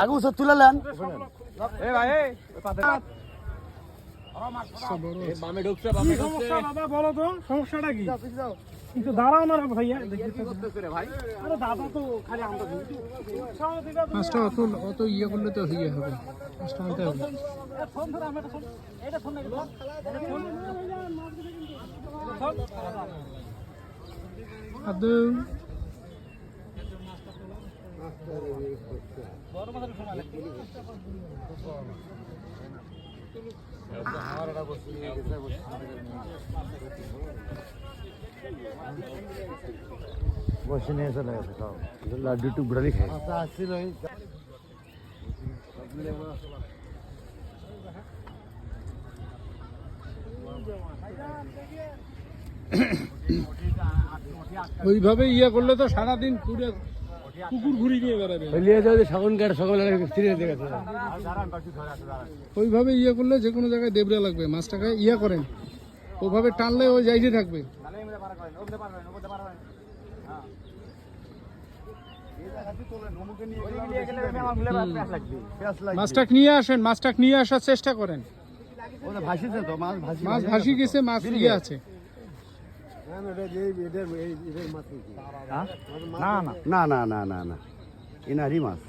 আগে উৎসব তুলে নেন। বলো তো সমস্যাটা কি? কিন্তু দাঁড়াও না ভাইয়া, আরে দাদা তো খালি মাছটা অত ইয়ে করলে তো ইয়ে হবে, মাছটা আনতে হবে। বসে নিয়ে চলে গেছে সব, লাড্ডু টুকরালি খাই। ওইভাবে ইয়ে করলে তো সারাদিন পুরো কুকুর ঘুরি নিয়ে বেড়াবে। ওইভাবে ইয়ে করলে যে কোনো জায়গায় দেবরা লাগবে, মাছটাকে ইয়ে করেন, ওইভাবে টানলে ওই যাইতে থাকবে। মাছটা নিয়ে আসেন, মাছটা নিয়ে আসার চেষ্টা করেন। মাছ ভাসি গেছে, মাছ ইয়ে আছে। না না না না না, ইনারি মাছ।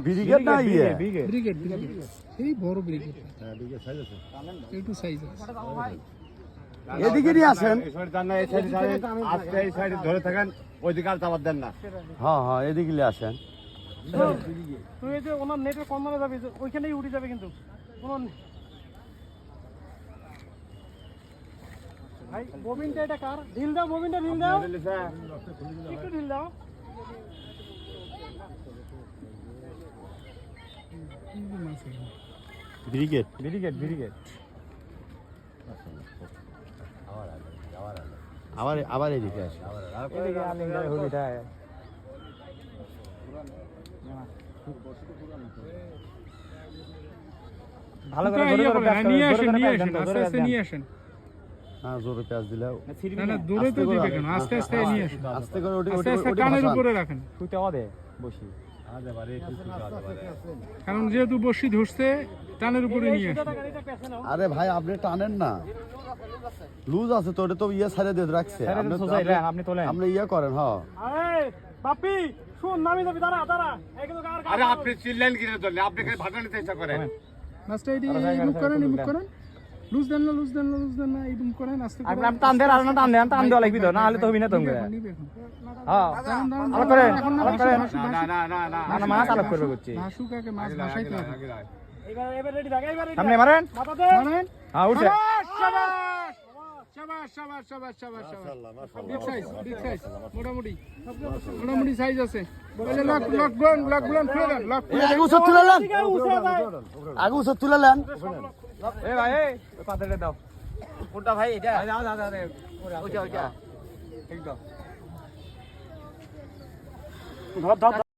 ব্রিগেড না, ইয়ে ব্রিগেড, এই বড় ব্রিগেড, একটু সাইজ আছে। এদিকে নিয়ে আসেন। ধরে থাকেন, ওইদিকে আর চাপাত দেন না। হ্যাঁ হ্যাঁ, এদিকে নিয়ে আসেন। তুই এই যে ওনার নেটের কর্নারে যাবি, ওইখানেই উঠে যাবে কিন্তু ভাই। ববিনটা এটা কার? ঢিল দাও, ববিনটা ঢিল দাও, একটু ঢিল দাও। ব্রিগেড আবার এদিকে আসে। ভালো করে নিয়ে আসেন, আস্তে আস্তে নিয়ে আসেন। হ্যাঁ, জোরে পেঁয়াজ দিলেও না না, দূরে তো দিবে কেন, আস্তে আস্তে নিয়ে আসেন। আস্তে করে আস্তে আস্তে কানের উপরে রাখেন, কারণ যেহেতু বসি ধরছে, টানের উপরে নিয়ে আসেন। আরে ভাই, আপনি টানেন না, লুজ আছে তো, ওটা তো ইয়ে ছাড়ে দিয়ে রাখছে। আপনি ইয়ে করেন। হ্যাঁ, বাপি শুন, নামি যাবি, দাঁড়া দাঁড়া। আরে আপনি চিল্লেন কিনে ধরলে, আপনি খালি ভাটানোর চেষ্টা করেন। মাছটা এটি মুখ করেন, মুখ করেন, লুজ দেন না, লুজ দেন না, লুজ দেন না, এই মুখ করেন, আস্তে করে। আপনি টান দেন, আর না টান দেন, টান দেওয়া লাগবে তো, না হলে তো হবি না তোমরা। হ্যাঁ, আলাপ করেন, আলাপ করেন। না না, মাছ আলাপ করবে করছি। ভাসু কাকে মাছ ভাসাইতে হবে। এবার রেডি থাক, এবার রেডি। সামনে মারেন, মাথা দে, মারেন। হ্যাঁ উঠে। শাবাশ শাবাশ শাবাশ শাবাশ শাবাশ। বিগ সাইজ, বিগ সাইজ, মোটামুটি সাইজ আছে। বলে লক গুলান খুলে দেন, লক খুলে দেন। আগে উৎসব তুলে নেন, আগে উৎসব তুলে নেন। এ ভাই, ওই পাত্রটা দাও। কোনটা ভাই এটা? দাও দাও দাও, ওইটা ঠিক দাও। ধর ধর।